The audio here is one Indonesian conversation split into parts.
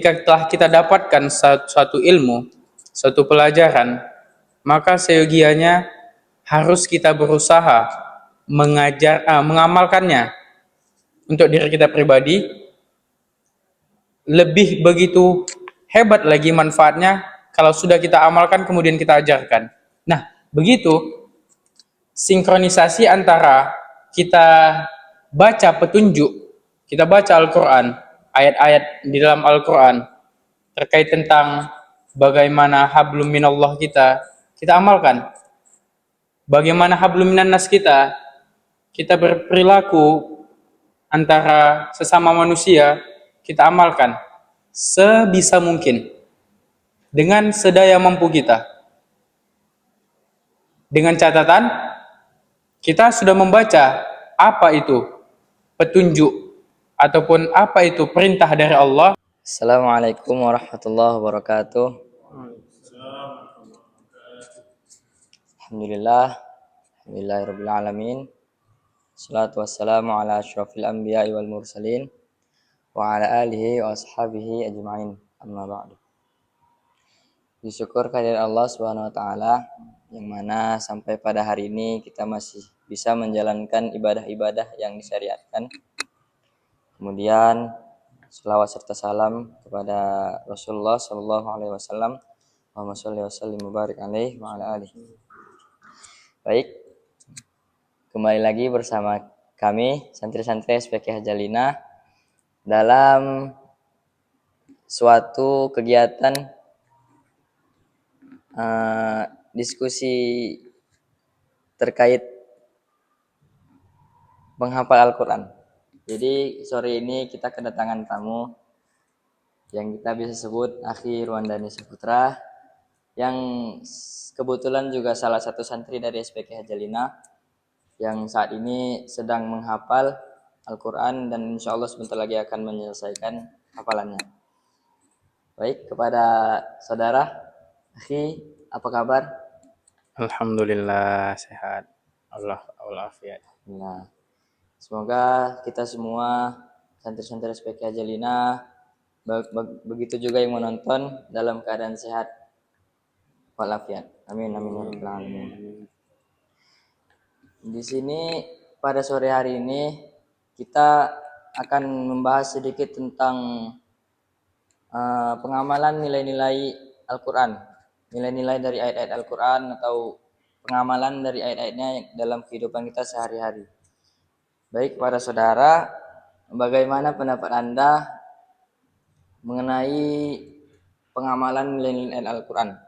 ketika telah kita dapatkan suatu ilmu, suatu pelajaran, maka seyogianya harus kita berusaha mengamalkannya untuk diri kita pribadi. Lebih begitu hebat lagi manfaatnya kalau sudah kita amalkan kemudian kita ajarkan. Nah, begitu sinkronisasi antara kita baca petunjuk, kita baca Al-Quran, ayat-ayat di dalam Al-Quran terkait tentang bagaimana hablum minallah kita amalkan. Bagaimana hablum minan nas kita berperilaku antara sesama manusia, kita amalkan sebisa mungkin dengan sedaya mampu kita. Dengan catatan kita sudah membaca apa itu petunjuk ataupun apa itu perintah dari Allah. Assalamualaikum warahmatullahi wabarakatuh. Alhamdulillahirabbil alamin. Shalatu wassalamu ala asyrafil anbiya'i wal mursalin wa ala alihi wa ashabihi ajma'in. Amma ba'du. Bersyukur kehadirat Allah Subhanahu wa taala yang mana sampai pada hari ini kita masih bisa menjalankan ibadah-ibadah yang disyariatkan. Kemudian selawat serta salam kepada Rasulullah sallallahu alaihi wasallam. Allahumma shalli wa sallim wa barik alaihi wa ala alihi. Baik. Kembali lagi bersama kami santri-santri SPK Hajalina dalam suatu kegiatan diskusi terkait menghafal Al-Quran. Jadi sore ini kita kedatangan tamu yang kita bisa sebut Akhi Ruandani Saputra yang kebetulan juga salah satu santri dari SPK Hajalina yang saat ini sedang menghafal Al-Quran dan insya Allah sebentar lagi akan menyelesaikan hafalannya. Baik, kepada saudara Akhi, apa kabar? Alhamdulillah sehat. Allah afiat. Nah, semoga kita semua santri-santri SPK Hajalina begitu juga yang menonton dalam keadaan sehat walafiat. Amin amin ya rabbal alamin. Di sini pada sore hari ini kita akan membahas sedikit tentang pengamalan nilai-nilai Al-Quran, nilai-nilai dari ayat-ayat Al-Quran atau pengamalan dari ayat-ayatnya dalam kehidupan kita sehari-hari. Baik para saudara, bagaimana pendapat Anda mengenai pengamalan nilai-nilai Al-Quran?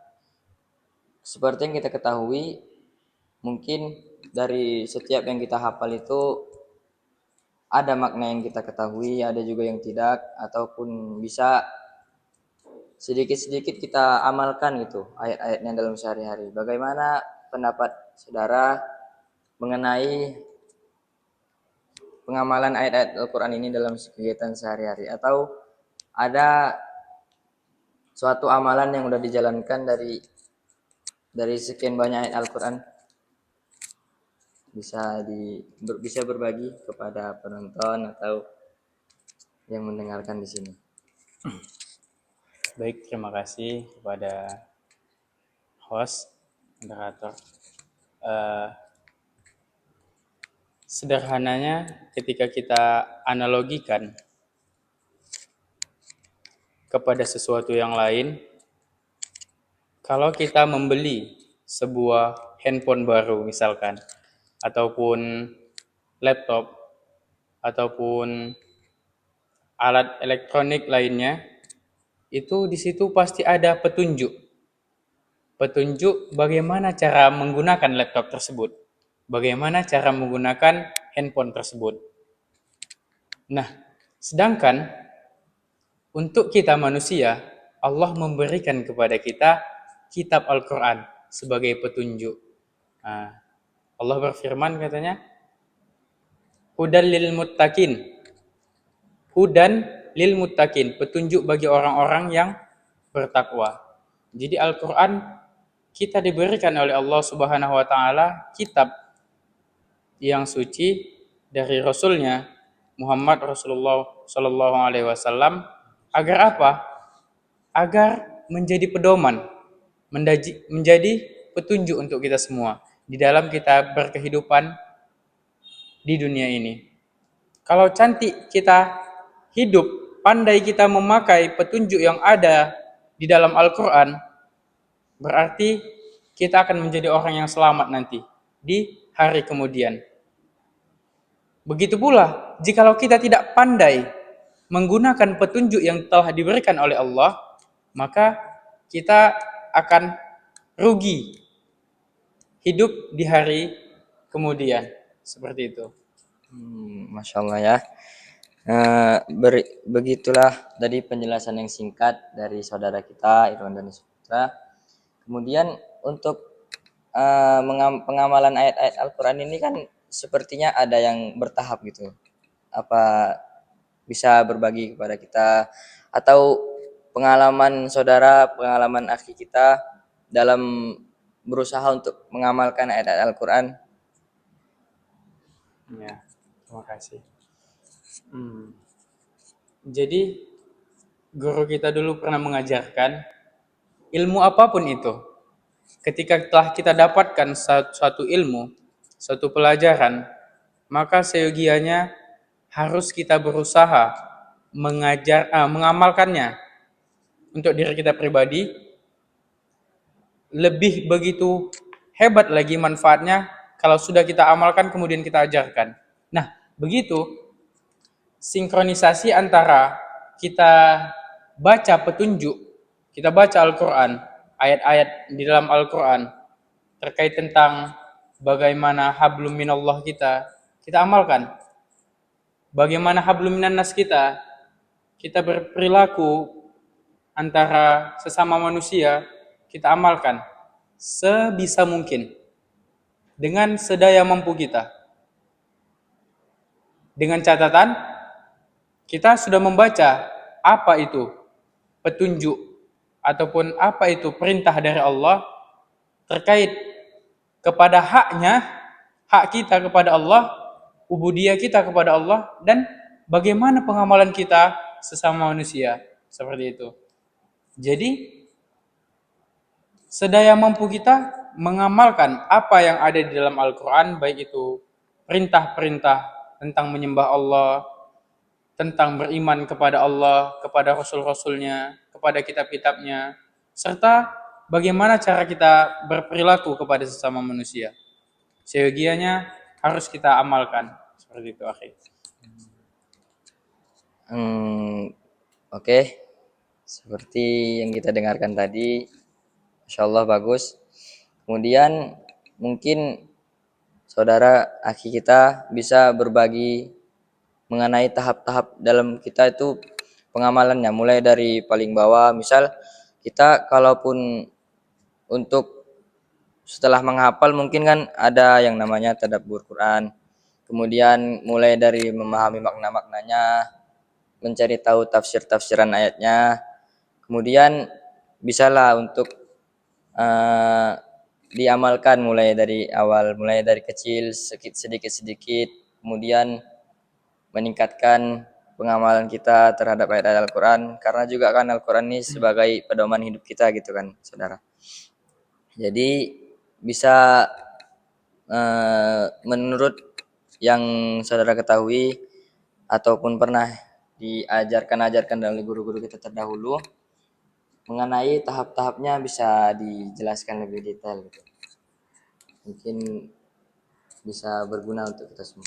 Seperti yang kita ketahui, mungkin dari setiap yang kita hafal itu ada makna yang kita ketahui, ada juga yang tidak, ataupun bisa sedikit-sedikit kita amalkan gitu ayat-ayatnya dalam sehari-hari. Bagaimana pendapat saudara mengenai pengamalan ayat-ayat Al-Quran ini dalam kegiatan sehari-hari? Atau ada suatu amalan yang sudah dijalankan dari sekian banyak ayat Al-Quran? Bisa berbagi kepada penonton atau yang mendengarkan di sini. Baik, terima kasih kepada host, moderator. Sederhananya ketika kita analogikan kepada sesuatu yang lain, kalau kita membeli sebuah handphone baru misalkan, ataupun laptop, ataupun alat elektronik lainnya, itu di situ pasti ada petunjuk bagaimana cara menggunakan laptop tersebut, bagaimana cara menggunakan handphone tersebut. Nah, sedangkan untuk kita manusia, Allah memberikan kepada kita kitab Al-Quran sebagai petunjuk. Nah, Allah berfirman katanya, Hudan lil muttaqin. Hudan lil muttaqin, petunjuk bagi orang-orang yang bertakwa. Jadi Al-Quran kita diberikan oleh Allah Subhanahu wa taala kitab yang suci dari Rasulnya Muhammad Rasulullah sallallahu alaihi wasallam agar apa? agar menjadi pedoman, menjadi petunjuk untuk kita semua di dalam kita berkehidupan di dunia ini. Kalau cantik kita hidup, pandai kita memakai petunjuk yang ada di dalam Al-Quran, berarti kita akan menjadi orang yang selamat nanti di hari kemudian. Begitu pula, jikalau kita tidak pandai menggunakan petunjuk yang telah diberikan oleh Allah, maka kita akan rugi hidup di hari kemudian. Seperti itu. Masya Allah ya. Begitulah tadi penjelasan yang singkat dari saudara kita Irwan dan Sutra. Kemudian untuk pengamalan ayat-ayat Al-Quran ini kan sepertinya ada yang bertahap gitu. Apa bisa berbagi kepada kita atau pengalaman saudara, pengalaman akhi kita dalam berusaha untuk mengamalkan ayat-ayat Al-Quran? Ya, terima kasih. Jadi guru kita dulu pernah mengajarkan ilmu apapun itu, ketika telah kita dapatkan suatu ilmu, suatu pelajaran, maka seyogianya harus kita berusaha mengamalkannya untuk diri kita pribadi. Lebih begitu hebat lagi manfaatnya kalau sudah kita amalkan kemudian kita ajarkan. Nah, begitu sinkronisasi antara kita baca petunjuk, kita baca Al-Quran, ayat-ayat di dalam Al-Quran terkait tentang bagaimana hablum minallah kita amalkan. Bagaimana hablum minannas kita berperilaku antara sesama manusia, kita amalkan sebisa mungkin dengan sedaya mampu kita. Dengan catatan kita sudah membaca apa itu petunjuk ataupun apa itu perintah dari Allah terkait kepada hak kita kepada Allah, ubudiyah kita kepada Allah, dan bagaimana pengamalan kita sesama manusia, seperti itu. Jadi sedaya mampu kita mengamalkan apa yang ada di dalam Al-Quran, baik itu perintah-perintah tentang menyembah Allah, tentang beriman kepada Allah, kepada Rasul-Rasulnya, kepada kitab-kitabnya, serta bagaimana cara kita berperilaku kepada sesama manusia. Seyogianya harus kita amalkan. Seperti itu, akhir. Oke. Seperti yang kita dengarkan tadi, Masya Allah bagus. Kemudian mungkin saudara akhi kita bisa berbagi mengenai tahap-tahap dalam kita itu pengamalannya, mulai dari paling bawah. Misal kita kalaupun untuk setelah menghafal mungkin kan ada yang namanya tadabbur Quran. Kemudian mulai dari memahami makna-maknanya, mencari tahu tafsir-tafsiran ayatnya. Kemudian bisalah untuk diamalkan mulai dari awal, mulai dari kecil, sedikit-sedikit, kemudian meningkatkan pengamalan kita terhadap ayat-ayat Al-Quran, karena juga kan Al-Quran ini sebagai pedoman hidup kita gitu kan, saudara. Jadi bisa menurut yang saudara ketahui ataupun pernah diajarkan dari guru-guru kita terdahulu, mengenai tahap-tahapnya bisa dijelaskan lebih detail gitu. Mungkin bisa berguna untuk kita semua.